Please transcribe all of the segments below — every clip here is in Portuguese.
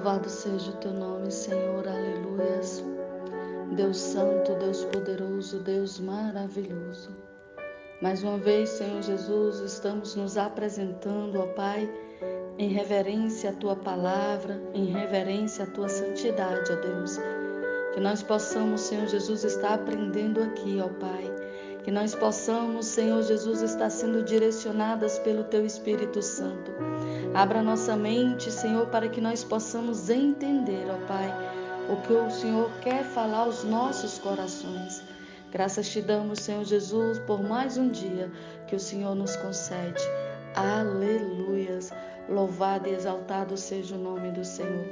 Louvado seja o teu nome, Senhor, aleluias. Deus santo, Deus poderoso, Deus maravilhoso. Mais uma vez, Senhor Jesus, estamos nos apresentando, ó Pai, em reverência à tua palavra, em reverência à tua santidade, ó Deus. Que nós possamos, Senhor Jesus, estar aprendendo aqui, ó Pai. Que nós possamos, Senhor Jesus, estar sendo direcionadas pelo teu Espírito Santo. Abra nossa mente, Senhor, para que nós possamos entender, ó Pai, o que o Senhor quer falar aos nossos corações. Graças te damos, Senhor Jesus, por mais um dia que o Senhor nos concede. Aleluias! Louvado e exaltado seja o nome do Senhor.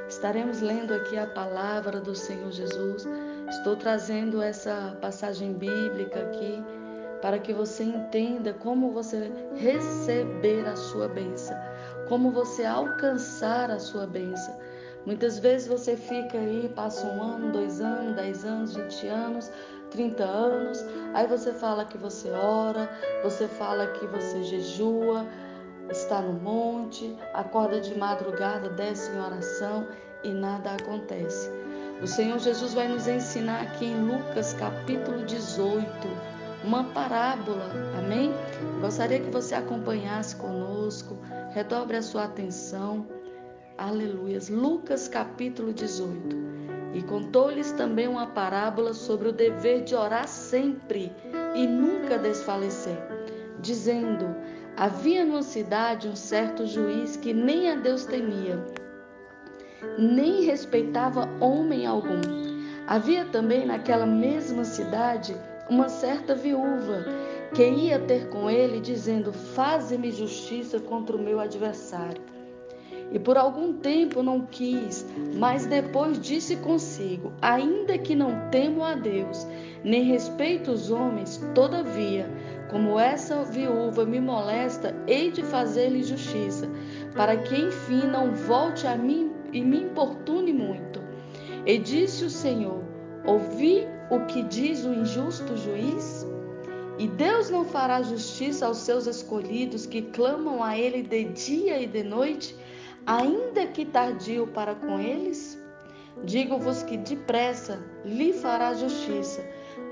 Estaremos lendo aqui a palavra do Senhor Jesus. Estou trazendo essa passagem bíblica aqui para que você entenda como você receber a sua bênção, como você alcançar a sua bênção. Muitas vezes você fica aí, passa 1 ano, 2 anos, 10 anos, 20 anos, 30 anos, aí você fala que você ora, você fala que você jejua, está no monte, acorda de madrugada, desce em oração e nada acontece. O Senhor Jesus vai nos ensinar aqui em Lucas capítulo 18, uma parábola, amém? Gostaria que você acompanhasse conosco, redobre a sua atenção, aleluias. Lucas capítulo 18. E contou-lhes também uma parábola sobre o dever de orar sempre e nunca desfalecer, dizendo: havia numa cidade um certo juiz que nem a Deus temia, nem respeitava homem algum. Havia também naquela mesma cidade uma certa viúva que ia ter com ele, dizendo: faze-me justiça contra o meu adversário. E por algum tempo não quis, mas depois disse consigo: ainda que não temo a Deus, nem respeito os homens, todavia, como essa viúva me molesta, hei de fazer-lhe justiça, para que enfim não volte a mim e me importune muito. E disse o Senhor: ouvi o que diz o injusto juiz? E Deus não fará justiça aos seus escolhidos que clamam a Ele de dia e de noite, ainda que tardio para com eles? Digo-vos que depressa lhe fará justiça.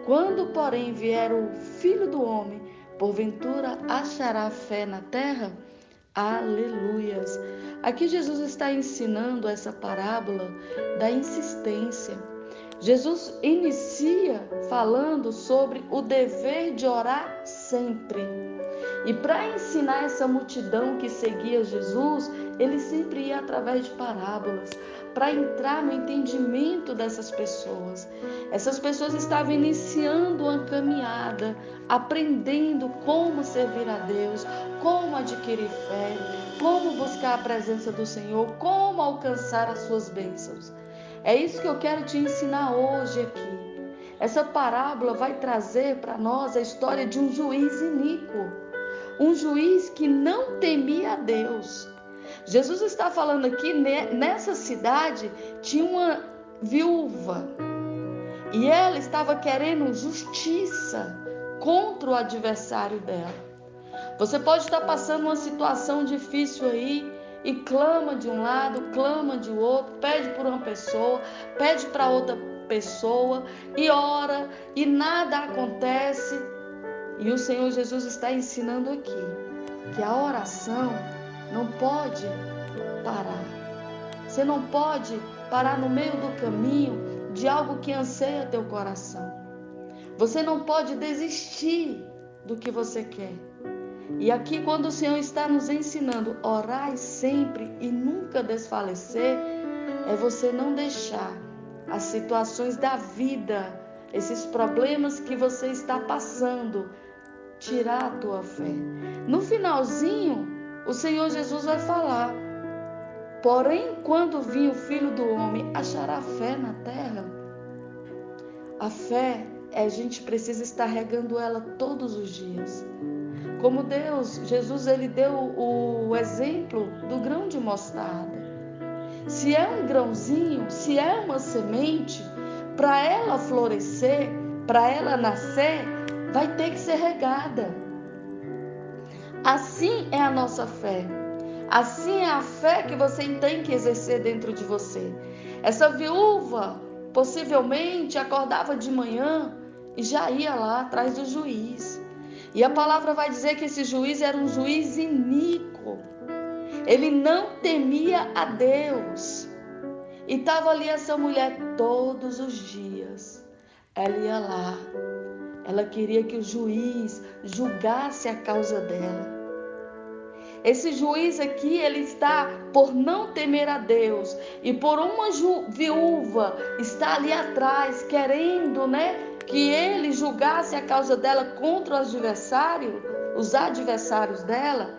Quando, porém, vier o Filho do Homem, porventura achará fé na terra? Aleluias! Aqui Jesus está ensinando essa parábola da insistência. Jesus inicia falando sobre o dever de orar sempre. E para ensinar essa multidão que seguia Jesus, ele sempre ia através de parábolas, para entrar no entendimento dessas pessoas. Essas pessoas estavam iniciando uma caminhada, aprendendo como servir a Deus, como adquirir fé, como buscar a presença do Senhor, como alcançar as suas bênçãos. É isso que eu quero te ensinar hoje aqui. Essa parábola vai trazer para nós a história de um juiz iníquo, um juiz que não temia a Deus. Jesus está falando aqui, nessa cidade tinha uma viúva e ela estava querendo justiça contra o adversário dela. Você pode estar passando uma situação difícil aí e clama de um lado, clama de outro, pede por uma pessoa, pede para outra pessoa e ora e nada acontece. E o Senhor Jesus está ensinando aqui que a oração não pode parar. Você não pode parar no meio do caminho de algo que anseia teu coração. Você não pode desistir do que você quer. E aqui, quando o Senhor está nos ensinando orar sempre e nunca desfalecer, é você não deixar as situações da vida, esses problemas que você está passando, tirar a tua fé. No finalzinho, o Senhor Jesus vai falar: porém, quando vir o Filho do Homem, achará fé na terra? A fé, a gente precisa estar regando ela todos os dias. Como Jesus, ele deu o exemplo do grão de mostarda. Se é um grãozinho, se é uma semente, para ela florescer, para ela nascer, vai ter que ser regada. Assim é a nossa fé. Assim é a fé que você tem que exercer dentro de você. Essa viúva possivelmente acordava de manhã e já ia lá atrás do juiz. E a palavra vai dizer que esse juiz era um juiz iníquo. Ele não temia a Deus. E estava ali essa mulher todos os dias. Ela ia lá. Ela queria que o juiz julgasse a causa dela. Esse juiz aqui, ele está por não temer a Deus. E por uma viúva está ali atrás, querendo, que ele julgasse a causa dela contra os adversários dela.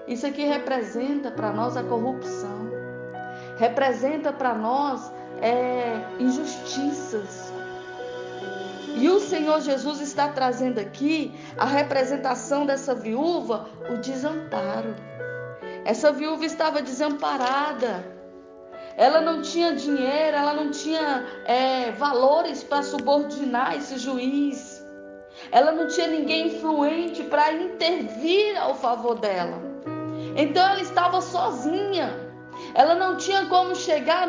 Isso aqui representa para nós a corrupção. Representa para nós injustiças. E o Senhor Jesus está trazendo aqui a representação dessa viúva, o desamparo. Essa viúva estava desamparada. Ela não tinha dinheiro, ela não tinha valores para subordinar esse juiz. Ela não tinha ninguém influente para intervir ao favor dela. Então ela estava sozinha. Ela não tinha como chegar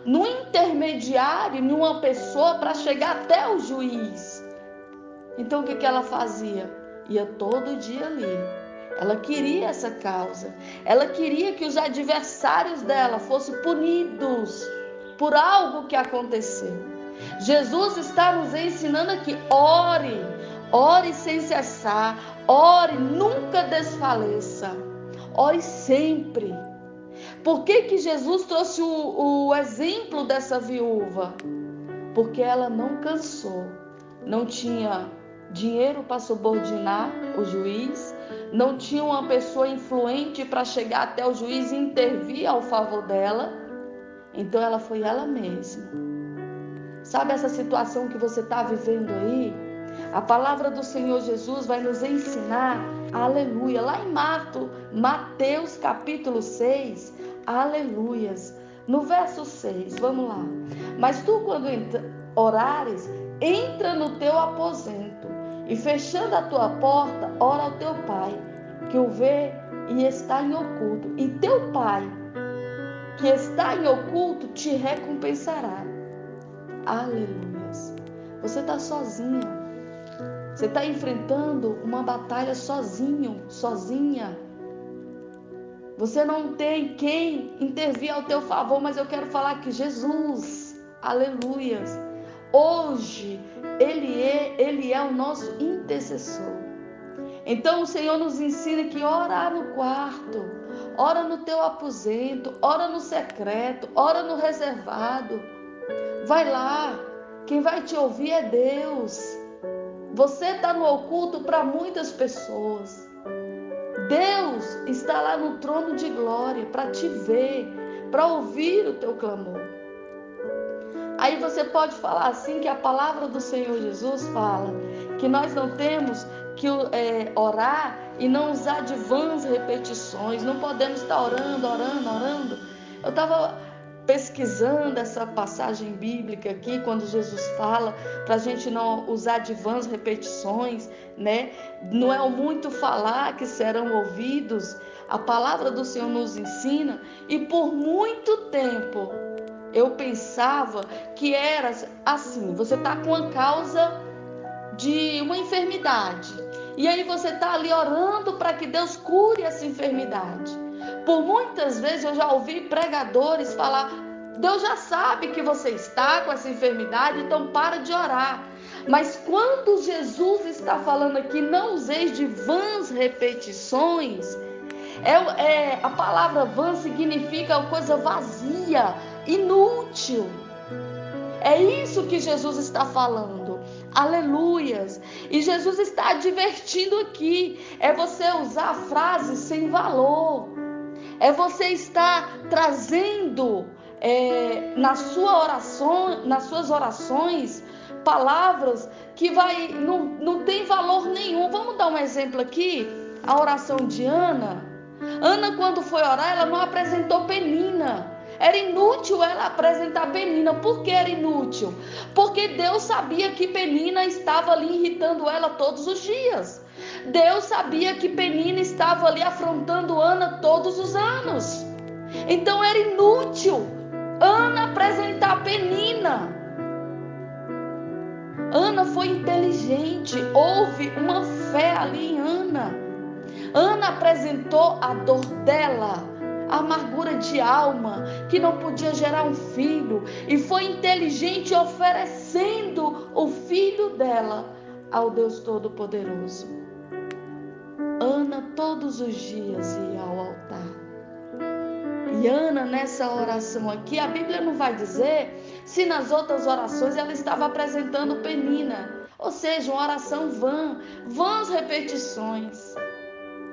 num intermediário, numa pessoa para chegar até o juiz. Então o que ela fazia? Ia todo dia ali. Ela queria essa causa. Ela queria que os adversários dela fossem punidos por algo que aconteceu. Jesus está nos ensinando aqui: ore sem cessar, ore, nunca desfaleça, ore sempre. Por que Jesus trouxe o exemplo dessa viúva? Porque ela não cansou, não tinha dinheiro para subordinar o juiz, não tinha uma pessoa influente para chegar até o juiz e intervir ao favor dela. Então ela foi ela mesma. Sabe essa situação que você está vivendo aí? A palavra do Senhor Jesus vai nos ensinar, aleluia, lá em Mateus capítulo 6, aleluias, no verso 6, vamos lá. Mas tu, quando orares, entra no teu aposento e fechando a tua porta, ora ao teu pai, que o vê e está em oculto. E teu pai, que está em oculto, te recompensará. Aleluias. Você está sozinha. Você está enfrentando uma batalha sozinho, sozinha. Você não tem quem intervir ao teu favor, mas eu quero falar que Jesus, aleluias, hoje Ele é o nosso intercessor. Então o Senhor nos ensina que ora no quarto, ora no teu aposento, ora no secreto, ora no reservado. Vai lá, quem vai te ouvir é Deus. Você está no oculto para muitas pessoas. Deus está lá no trono de glória para te ver, para ouvir o teu clamor. Aí você pode falar assim que a palavra do Senhor Jesus fala que nós não temos que orar e não usar de vãs repetições. Não podemos estar orando. Eu estava pesquisando essa passagem bíblica aqui, quando Jesus fala para a gente não usar de vãs repetições, Não é o muito falar que serão ouvidos. A palavra do Senhor nos ensina, e por muito tempo eu pensava que era assim: você está com a causa de uma enfermidade, e aí você está ali orando para que Deus cure essa enfermidade. Por muitas vezes eu já ouvi pregadores falar: Deus já sabe que você está com essa enfermidade, então para de orar. Mas quando Jesus está falando aqui, não useis de vãs repetições, a palavra vã significa uma coisa vazia, inútil. É isso que Jesus está falando. Aleluias. E Jesus está advertindo aqui. É você usar frases sem valor. É você estar trazendo nas suas orações palavras que não tem valor nenhum. Vamos dar um exemplo aqui. A oração de Ana. Ana, quando foi orar, ela não apresentou Penina. Era inútil ela apresentar Penina. Por que era inútil? Porque Deus sabia que Penina estava ali irritando ela todos os dias. Deus sabia que Penina estava ali afrontando Ana todos os anos. Então era inútil Ana apresentar Penina. Ana foi inteligente, houve uma fé ali em Ana. Ana apresentou a dor dela, a amargura de alma, que não podia gerar um filho, e foi inteligente oferecendo o filho dela ao Deus Todo-Poderoso. Ana todos os dias ia ao altar. E Ana, nessa oração aqui, a Bíblia não vai dizer se nas outras orações ela estava apresentando Penina, ou seja, uma oração vãs repetições.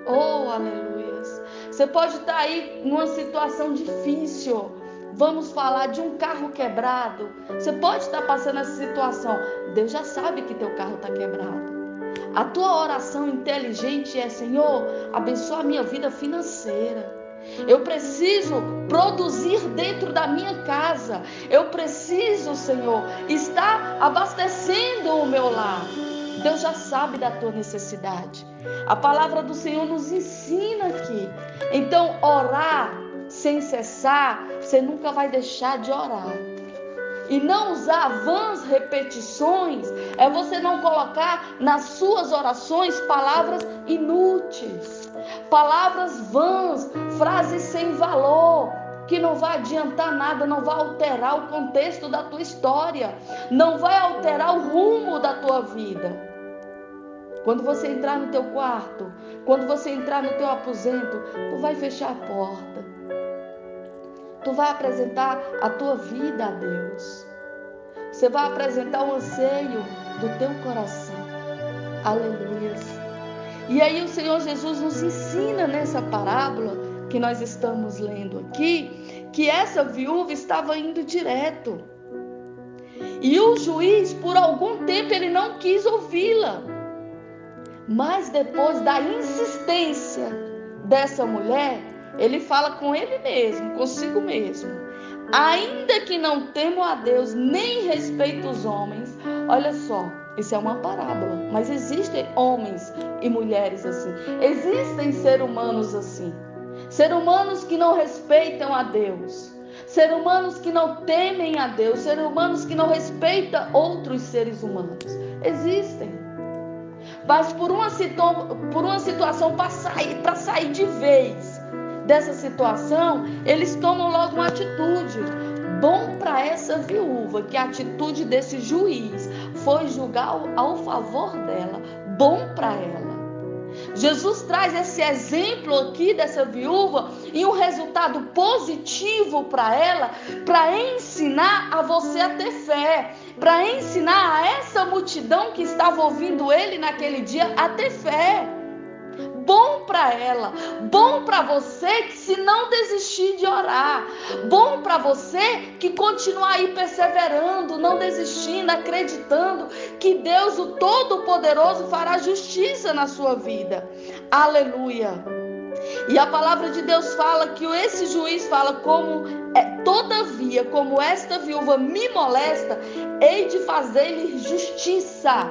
Oh, aleluias! Você pode estar aí numa situação difícil. Vamos falar de um carro quebrado. Você pode estar passando essa situação. Deus já sabe que teu carro está quebrado. A tua oração inteligente é: Senhor, abençoa a minha vida financeira. Eu preciso produzir dentro da minha casa. Eu preciso, Senhor, estar abastecendo o meu lar. Deus já sabe da tua necessidade. A palavra do Senhor nos ensina aqui. Então, orar sem cessar, você nunca vai deixar de orar. E não usar vãs repetições é você não colocar nas suas orações palavras inúteis, palavras vãs, frases sem valor, que não vai adiantar nada, não vai alterar o contexto da tua história, não vai alterar o rumo da tua vida. Quando você entrar no teu quarto, quando você entrar no teu aposento, tu vai fechar a porta. Tu vai apresentar a tua vida a Deus. Você vai apresentar o anseio do teu coração. Aleluia. E aí o Senhor Jesus nos ensina nessa parábola que nós estamos lendo aqui, que essa viúva estava indo direto. E o juiz, por algum tempo, ele não quis ouvi-la. Mas depois da insistência dessa mulher, ele fala com ele mesmo, consigo mesmo: ainda que não temo a Deus, nem respeito os homens. Olha só, isso é uma parábola, mas existem homens e mulheres assim. Existem seres humanos assim. Seres humanos que não respeitam a Deus. Seres humanos que não temem a Deus. Seres humanos que não respeitam outros seres humanos. Existem. Mas por uma situação para sair de vez dessa situação, eles tomam logo uma atitude. Bom para essa viúva que a atitude desse juiz foi julgar ao favor dela. Bom para ela. Jesus traz esse exemplo aqui dessa viúva e um resultado positivo para ela, para ensinar a você a ter fé, para ensinar a essa multidão que estava ouvindo ele naquele dia a ter fé. Bom para ela, bom para você que se não desistir de orar, bom para você que continuar aí perseverando, não desistindo, acreditando que Deus, o Todo-Poderoso, fará justiça na sua vida. Aleluia! E a palavra de Deus fala que esse juiz fala: todavia, como esta viúva me molesta, hei de fazer-lhe justiça.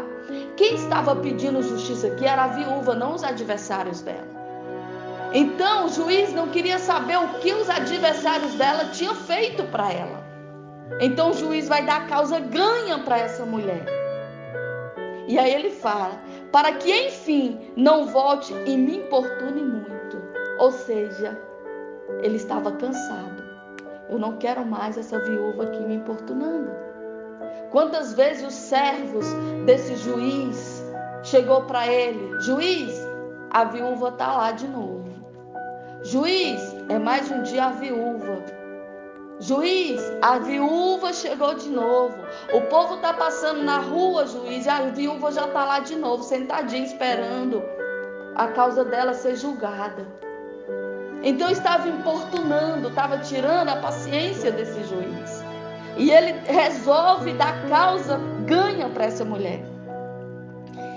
Quem estava pedindo justiça aqui era a viúva, não os adversários dela. Então o juiz não queria saber o que os adversários dela tinham feito para ela. Então o juiz vai dar a causa ganha para essa mulher. E aí ele fala: para que enfim não volte e me importune muito. Ou seja, ele estava cansado. Eu não quero mais essa viúva aqui me importunando. Quantas vezes os servos desse juiz chegou para ele: juiz, a viúva está lá de novo. Juiz, é mais um dia a viúva. Juiz, a viúva chegou de novo. O povo está passando na rua, juiz, e a viúva já está lá de novo, sentadinha, esperando a causa dela ser julgada. Então estava importunando, estava tirando a paciência desse juiz. E ele resolve dar causa ganha para essa mulher.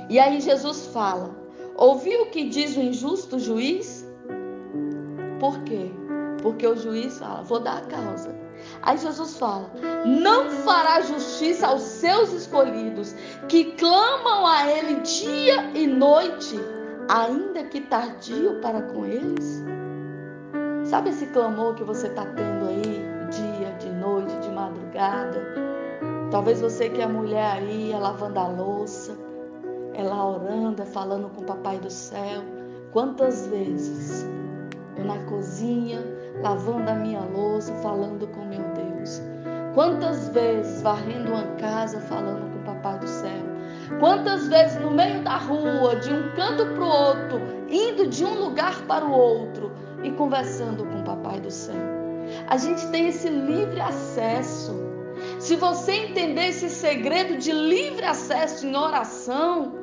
E aí Jesus fala: ouviu o que diz o injusto juiz? Por quê? Porque o juiz fala, vou dar a causa. Aí Jesus fala, não fará justiça aos seus escolhidos, que clamam a Ele dia e noite, ainda que tardio para com eles? Sabe esse clamor que você está tendo aí, dia, de noite, de madrugada? Talvez você que é mulher aí, lavando a louça, ela orando, falando com o Papai do Céu. Quantas vezes eu na cozinha, lavando a minha louça, falando com meu Deus? Quantas vezes varrendo uma casa, falando com o Papai do Céu? Quantas vezes no meio da rua, de um canto para o outro, indo de um lugar para o outro e conversando com o Papai do Céu? A gente tem esse livre acesso. Se você entender esse segredo de livre acesso em oração,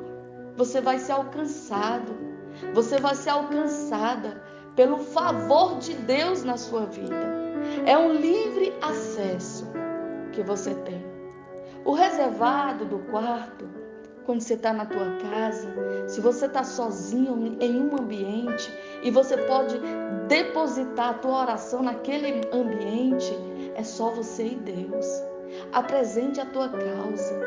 você vai ser alcançado. Você vai ser alcançada pelo favor de Deus na sua vida. É um livre acesso que você tem. O reservado do quarto, quando você está na tua casa, se você está sozinho em um ambiente e você pode depositar a tua oração naquele ambiente, é só você e Deus. Apresente a tua causa.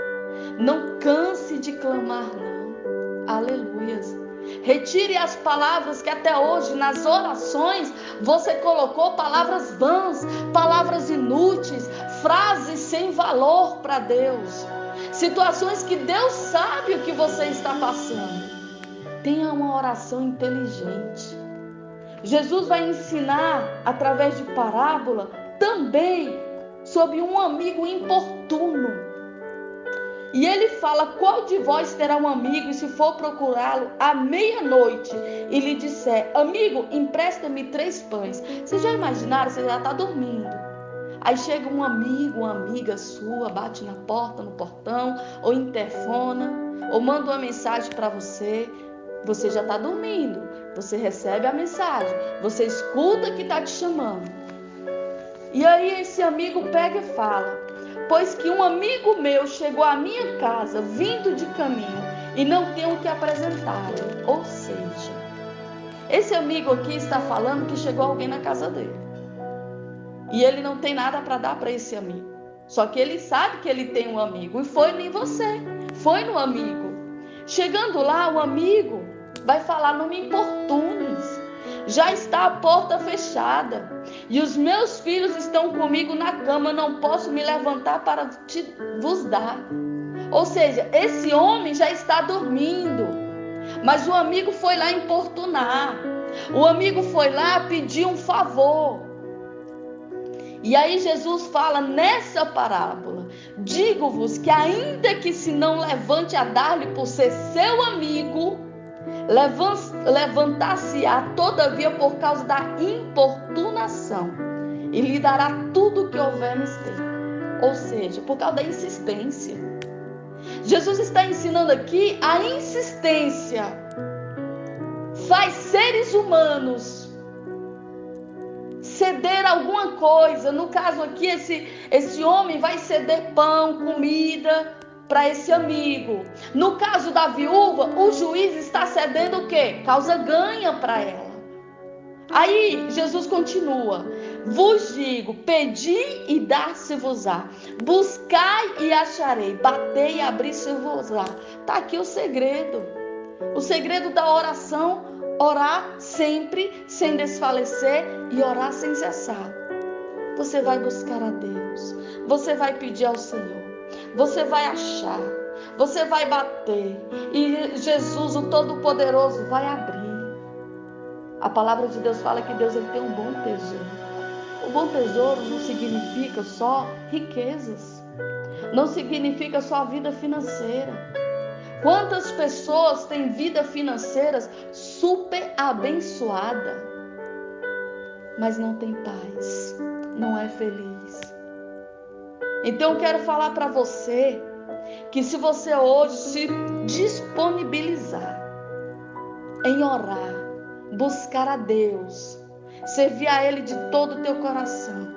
Não canse de clamar, não. Aleluias. Retire as palavras que até hoje nas orações você colocou palavras vãs, palavras inúteis, frases sem valor para Deus. Situações que Deus sabe o que você está passando. Tenha uma oração inteligente. Jesus vai ensinar através de parábola também sobre um amigo importuno. E ele fala, qual de vós terá um amigo e se for procurá-lo à meia-noite e lhe disser, amigo, empresta-me 3 pães. Vocês já imaginaram? Você já está dormindo. Aí chega um amigo, uma amiga sua, bate na porta, no portão, ou interfona, ou manda uma mensagem para você. Você já está dormindo. Você recebe a mensagem. Você escuta que está te chamando. E aí esse amigo pega e fala, pois que um amigo meu chegou à minha casa, vindo de caminho, e não tenho o que apresentar-lhe. Ou seja, esse amigo aqui está falando que chegou alguém na casa dele. E ele não tem nada para dar para esse amigo. Só que ele sabe que ele tem um amigo. E foi em você, foi no amigo. Chegando lá, o amigo vai falar, não me importunes. Já está a porta fechada. E os meus filhos estão comigo na cama. Eu não posso me levantar para vos dar. Ou seja, esse homem já está dormindo. Mas o amigo foi lá importunar. O amigo foi lá pedir um favor. E aí Jesus fala nessa parábola, digo-vos que ainda que se não levante a dar-lhe por ser seu amigo, levantar-se-á todavia por causa da importunação, e lhe dará tudo o que houver mister. Ou seja, por causa da insistência. Jesus está ensinando aqui a insistência. Faz seres humanos ceder alguma coisa. No caso aqui, esse homem vai ceder pão, comida para esse amigo. No caso da viúva, o juiz está cedendo o quê? Causa ganha para ela. Aí Jesus continua, vos digo, pedi e dar-se-vos-á, buscai e acharei, batei e abrir-se-vos-á. Está aqui o segredo da oração. Orar sempre, sem desfalecer, e orar sem cessar. Você vai buscar a Deus, você vai pedir ao Senhor, você vai achar, você vai bater, e Jesus, o Todo-Poderoso, vai abrir. A palavra de Deus fala que Deus ele tem um bom tesouro. O bom tesouro não significa só riquezas, não significa só vida financeira. Quantas pessoas têm vida financeira super abençoada, mas não tem paz, não é feliz. Então eu quero falar para você que se você hoje se disponibilizar em orar, buscar a Deus, servir a Ele de todo o teu coração,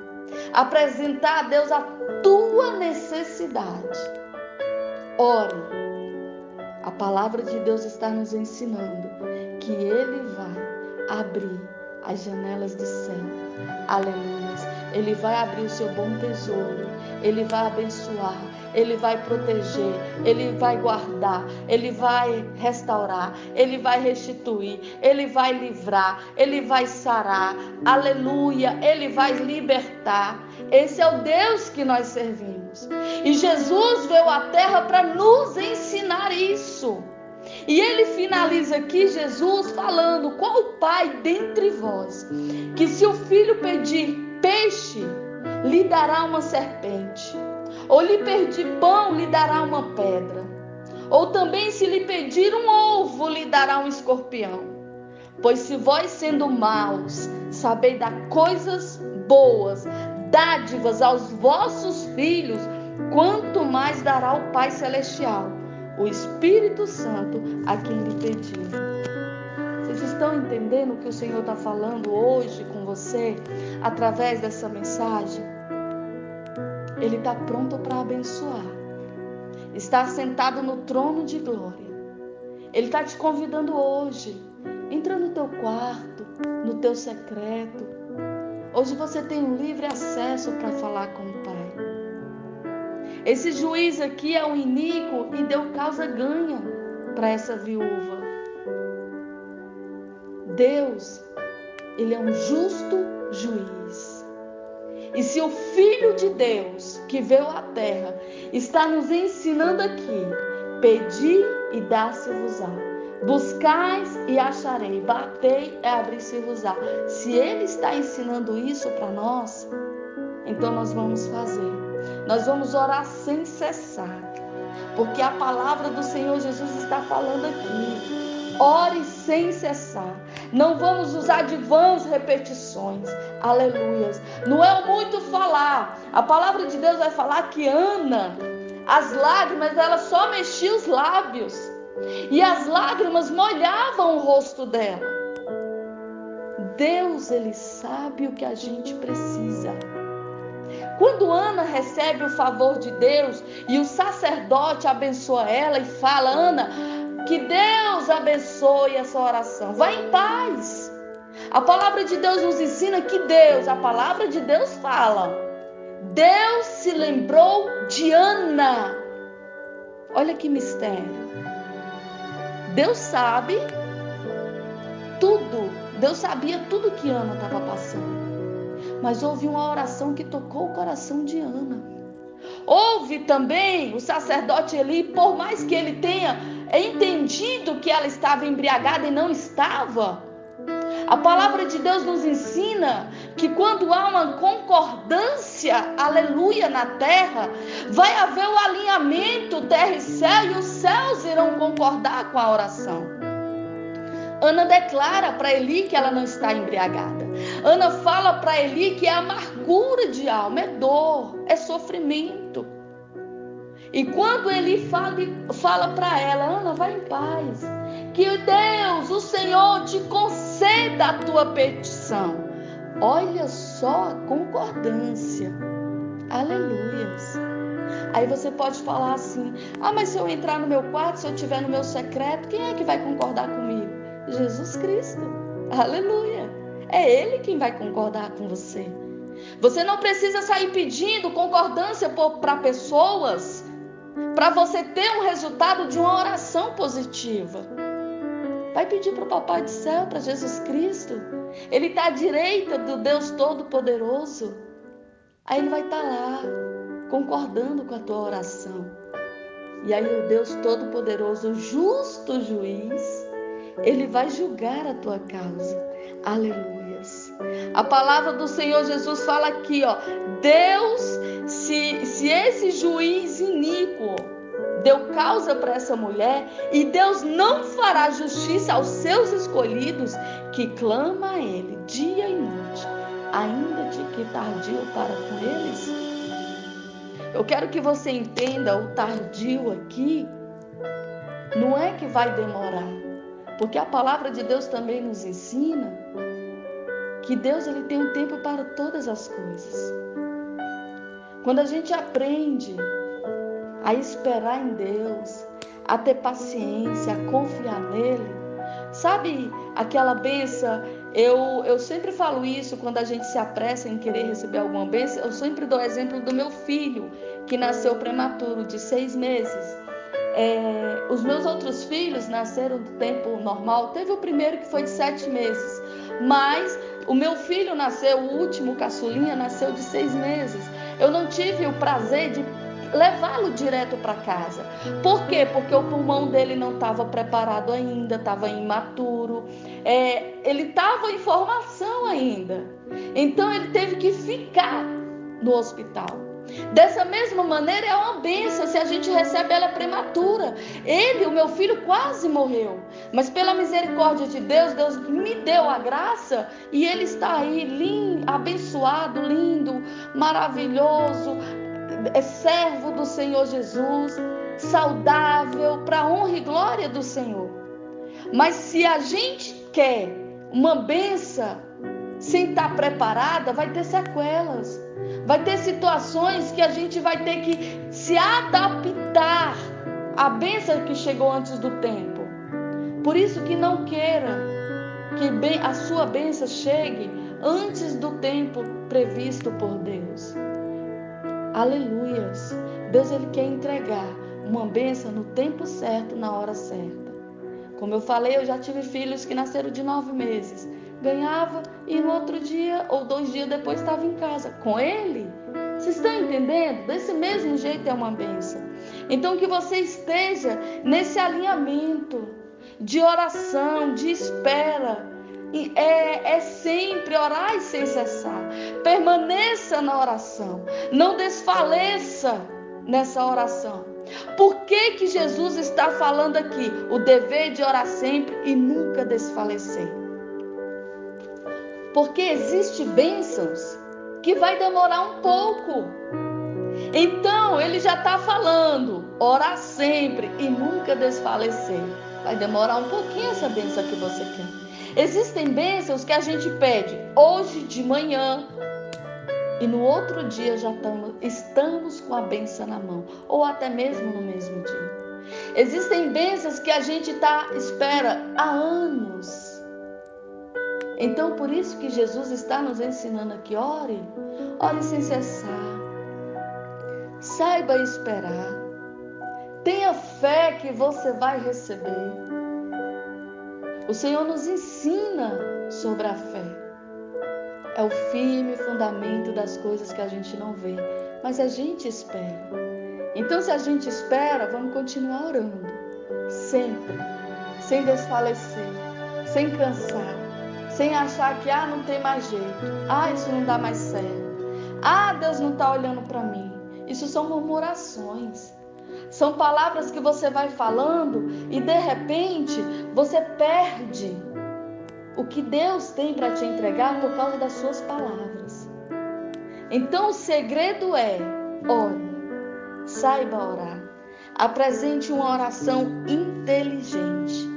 apresentar a Deus a tua necessidade, ore. A palavra de Deus está nos ensinando que Ele vai abrir as janelas do céu Aleluia. Ele vai abrir o seu bom tesouro, Ele vai abençoar, Ele vai proteger, Ele vai guardar, Ele vai restaurar, Ele vai restituir, Ele vai livrar, Ele vai sarar, aleluia, Ele vai libertar. Esse é o Deus que nós servimos. E Jesus veio à terra para nos ensinar isso. E ele finaliza aqui, Jesus, falando: qual pai dentre vós, que se o filho pedir peixe, lhe dará uma serpente? Ou lhe pedir pão, lhe dará uma pedra? Ou também se lhe pedir um ovo, lhe dará um escorpião? Pois se vós, sendo maus, sabeis dar coisas boas, dádivas aos vossos filhos, quanto mais dará o Pai Celestial, o Espírito Santo, a quem lhe pedir. Vocês estão entendendo o que o Senhor está falando hoje com você, através dessa mensagem? Ele está pronto para abençoar. Está sentado no trono de glória. Ele está te convidando hoje. Entra no teu quarto, no teu secreto. Hoje você tem um livre acesso para falar com o Pai. Esse juiz aqui é um iníquo e deu causa ganha para essa viúva. Deus, Ele é um justo juiz. E se o Filho de Deus, que veio à terra, está nos ensinando aqui: pedi e dá-se-vos-á, buscais e acharei, batei e abrir-se-vos-á. Se Ele está ensinando isso para nós, então nós vamos fazer. Nós vamos orar sem cessar, porque a palavra do Senhor Jesus está falando aqui: ore sem cessar. Não vamos usar de vãs repetições. Aleluias. Não é muito falar. A palavra de Deus vai falar que Ana, as lágrimas, ela só mexia os lábios, e as lágrimas molhavam o rosto dela. Deus, Ele sabe o que a gente precisa. Quando Ana recebe o favor de Deus e o sacerdote abençoa ela e fala: Ana, que Deus abençoe essa oração, vai em paz. A palavra de Deus nos ensina que Deus, a palavra de Deus fala, Deus se lembrou de Ana. Olha que mistério. Deus sabe tudo. Deus sabia tudo que Ana estava passando. Mas houve uma oração que tocou o coração de Ana. Houve também o sacerdote Eli, por mais que ele tenha entendido que ela estava embriagada e não estava, a palavra de Deus nos ensina que quando há uma concordância, aleluia, na terra, vai haver o alinhamento, terra e céu, e os céus irão concordar com a oração. Ana declara para Eli que ela não está embriagada. Ana fala para Eli que é amargura de alma, é dor, é sofrimento. E quando Eli fala para ela: Ana, vai em paz, que Deus, o Senhor, te conceda a tua petição. Olha só a concordância. Aleluias. Aí você pode falar assim: mas se eu entrar no meu quarto, se eu estiver no meu secreto, quem é que vai concordar comigo? Jesus Cristo. Aleluia. É Ele quem vai concordar com você. Você não precisa sair pedindo concordância para pessoas para você ter um resultado de uma oração positiva. Vai pedir para o Papai do Céu, para Jesus Cristo. Ele está à direita do Deus Todo-Poderoso. Aí Ele vai estar lá, concordando com a tua oração. E aí o Deus Todo-Poderoso, o justo juiz, Ele vai julgar a tua causa. Aleluias. A palavra do Senhor Jesus fala aqui, Deus, se esse juiz iníquo deu causa para essa mulher, e Deus não fará justiça aos seus escolhidos, que clama a Ele dia e noite, ainda de que tardio para com eles. Eu quero que você entenda, o tardio aqui não é que vai demorar, porque a palavra de Deus também nos ensina que Deus, Ele tem um tempo para todas as coisas. Quando a gente aprende a esperar em Deus, a ter paciência, a confiar nele, sabe aquela bênção? Eu sempre falo isso quando a gente se apressa em querer receber alguma bênção. Eu sempre dou exemplo do meu filho, que nasceu prematuro, de 6 meses. Os meus outros filhos nasceram do tempo normal. Teve o primeiro que foi de 7 meses. Mas o meu filho nasceu, o último caçulinha, nasceu de 6 meses. Eu não tive o prazer de levá-lo direto para casa. Por quê? Porque o pulmão dele não estava preparado ainda, estava imaturo, ele estava em formação ainda. Então ele teve que ficar no hospital. Dessa mesma maneira, é uma bênção se a gente recebe ela prematura. O meu filho, quase morreu, mas pela misericórdia de Deus, Deus me deu a graça e ele está aí lindo, abençoado, lindo, maravilhoso, servo do Senhor Jesus, saudável, para a honra e glória do Senhor. Mas se a gente quer uma bênção sem estar preparada, vai ter sequelas, vai ter situações que a gente vai ter que se adaptar à bênção que chegou antes do tempo. Por isso que não queira que a sua bênção chegue antes do tempo previsto por Deus. Aleluias. Deus, ele quer entregar uma bênção no tempo certo, na hora certa. Como eu falei, eu já tive filhos que nasceram de 9 meses. Ganhava e no outro dia ou 2 dias depois estava em casa com ele. Vocês estão entendendo? Desse mesmo jeito é uma bênção. Então que você esteja nesse alinhamento de oração, de espera. É sempre orar e sem cessar. Permaneça na oração. Não desfaleça nessa oração. Por que Jesus está falando aqui? O dever de orar sempre e nunca desfalecer. Porque existem bênçãos que vai demorar um pouco. Então ele já está falando, orar sempre e nunca desfalecer. Vai demorar um pouquinho essa bênção que você quer. Existem bênçãos que a gente pede hoje de manhã e no outro dia já estamos com a bênção na mão, ou até mesmo no mesmo dia. Existem bênçãos que a gente espera há anos. Então por isso que Jesus está nos ensinando aqui, ore sem cessar, saiba esperar, tenha fé que você vai receber. O Senhor nos ensina sobre a fé. É o firme fundamento das coisas que a gente não vê, mas a gente espera. Então, se a gente espera, vamos continuar orando. Sempre. Sem desfalecer. Sem cansar. Sem achar que, não tem mais jeito. Isso não dá mais certo. Deus não está olhando para mim. Isso são murmurações. São palavras que você vai falando e de repente você perde o que Deus tem para te entregar por causa das suas palavras. Então o segredo é, ore, saiba orar, apresente uma oração inteligente,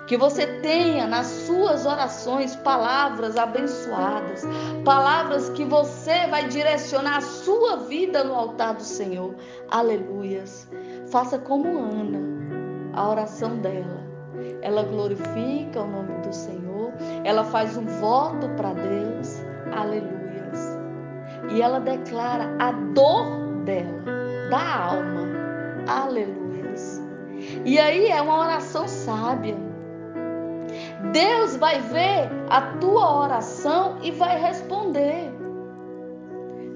que você tenha nas suas orações palavras abençoadas, palavras que você vai direcionar a sua vida no altar do Senhor. Aleluias. Faça como Ana, a oração dela. Ela glorifica o nome do Senhor, ela faz um voto para Deus. Aleluias. E ela declara a dor dela, da alma. Aleluias. E aí é uma oração sábia. Deus vai ver a tua oração e vai responder.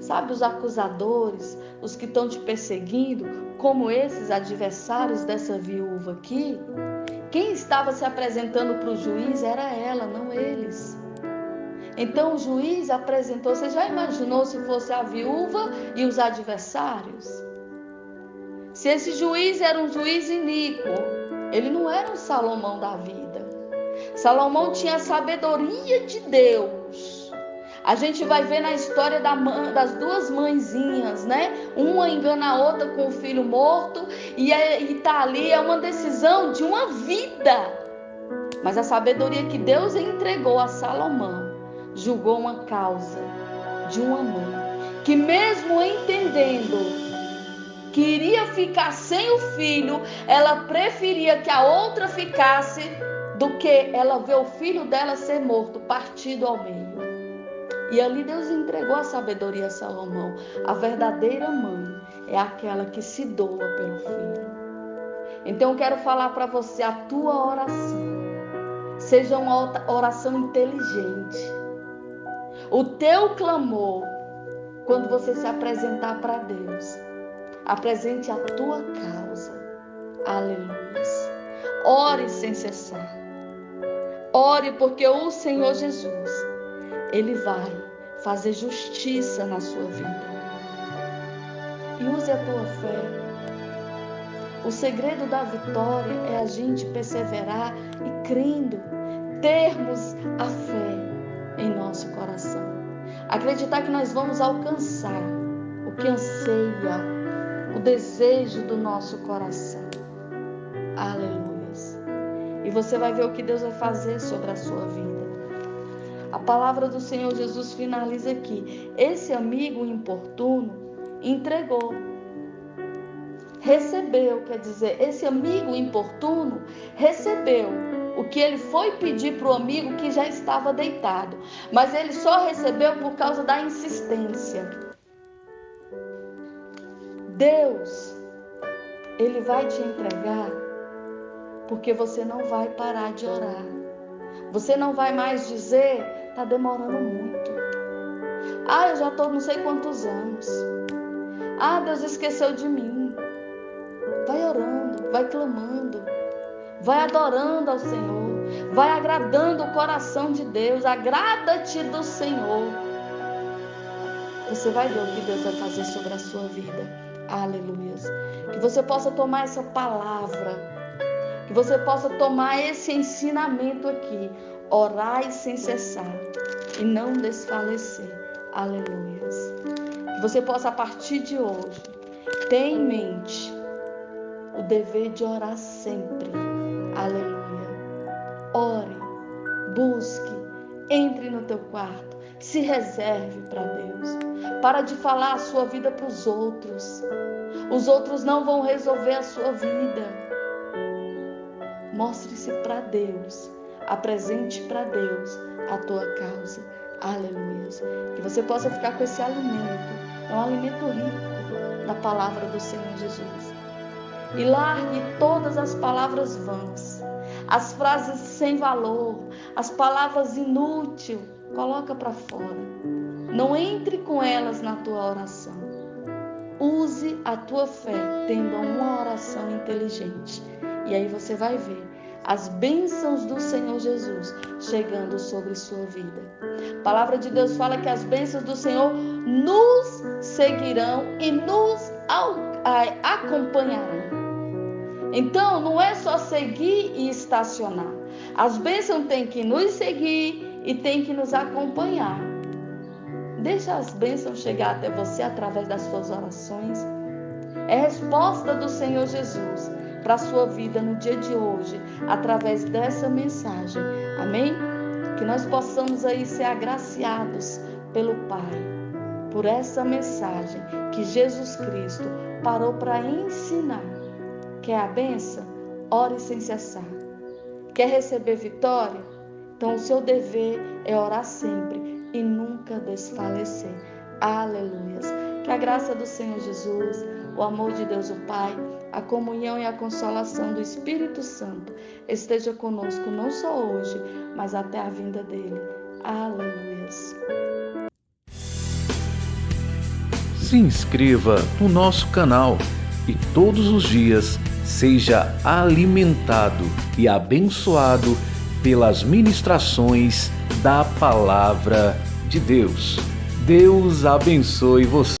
Sabe, os acusadores, os que estão te perseguindo, como esses adversários dessa viúva aqui, quem estava se apresentando para o juiz era ela, não eles. Então o juiz apresentou. Você já imaginou se fosse a viúva e os adversários? Se esse juiz era um juiz iníquo, ele não era um Salomão da vida. Salomão tinha a sabedoria de Deus. A gente vai ver na história das 2 mãezinhas, né? Uma engana a outra com o filho morto e está ali, é uma decisão de uma vida. Mas a sabedoria que Deus entregou a Salomão julgou uma causa de uma mãe que, mesmo entendendo que iria ficar sem o filho, ela preferia que a outra ficasse do que ela ver o filho dela ser morto, partido ao meio. E ali Deus entregou a sabedoria a Salomão. A verdadeira mãe é aquela que se doa pelo filho. Então eu quero falar para você, a tua oração seja uma oração inteligente. O teu clamor, quando você se apresentar para Deus, apresente a tua causa. Aleluia. Ore sem cessar. Ore porque o Senhor Jesus, Ele vai fazer justiça na sua vida. E use a tua fé. O segredo da vitória é a gente perseverar e crendo, termos a fé em nosso coração. Acreditar que nós vamos alcançar o que anseia, o desejo do nosso coração. Aleluia. E você vai ver o que Deus vai fazer sobre a sua vida. A palavra do Senhor Jesus finaliza aqui. Esse amigo importuno entregou. Recebeu, quer dizer, esse amigo importuno recebeu o que ele foi pedir para o amigo que já estava deitado. Mas ele só recebeu por causa da insistência. Deus, Ele vai te entregar porque você não vai parar de orar. Você não vai mais dizer, está demorando muito. Eu já estou não sei quantos anos. Deus esqueceu de mim. Vai orando, vai clamando, vai adorando ao Senhor, vai agradando o coração de Deus. Agrada-te do Senhor. Você vai ver o que Deus vai fazer sobre a sua vida. Aleluia. Que você possa tomar essa palavra, que você possa tomar esse ensinamento aqui. Orai sem cessar e não desfalecer. Aleluia. Que você possa, a partir de hoje, ter em mente o dever de orar sempre. Aleluia. Ore, busque, entre no teu quarto, se reserve para Deus. Para de falar a sua vida para os outros. Os outros não vão resolver a sua vida. Mostre-se para Deus. Apresente para Deus a tua causa. Aleluia. Que você possa ficar com esse alimento. É um alimento rico da palavra do Senhor Jesus. E largue todas as palavras vãs, as frases sem valor, as palavras inúteis. Coloca para fora. Não entre com elas na tua oração. Use a tua fé tendo uma oração inteligente. E aí você vai ver as bênçãos do Senhor Jesus chegando sobre sua vida. A palavra de Deus fala que as bênçãos do Senhor nos seguirão e nos acompanharão. Então, não é só seguir e estacionar. As bênçãos têm que nos seguir e têm que nos acompanhar. Deixa as bênçãos chegar até você através das suas orações. É a resposta do Senhor Jesus para a sua vida no dia de hoje, através dessa mensagem. Amém? Que nós possamos aí ser agraciados pelo Pai, por essa mensagem que Jesus Cristo parou para ensinar. Quer a bênção? Ore sem cessar. Quer receber vitória? Então o seu dever é orar sempre e nunca desfalecer. Aleluia. Que a graça do Senhor Jesus, o amor de Deus o Pai, a comunhão e a consolação do Espírito Santo esteja conosco não só hoje, mas até a vinda dele. Aleluia. Se inscreva no nosso canal e todos os dias seja alimentado e abençoado pelas ministrações da Palavra de Deus. Deus abençoe você.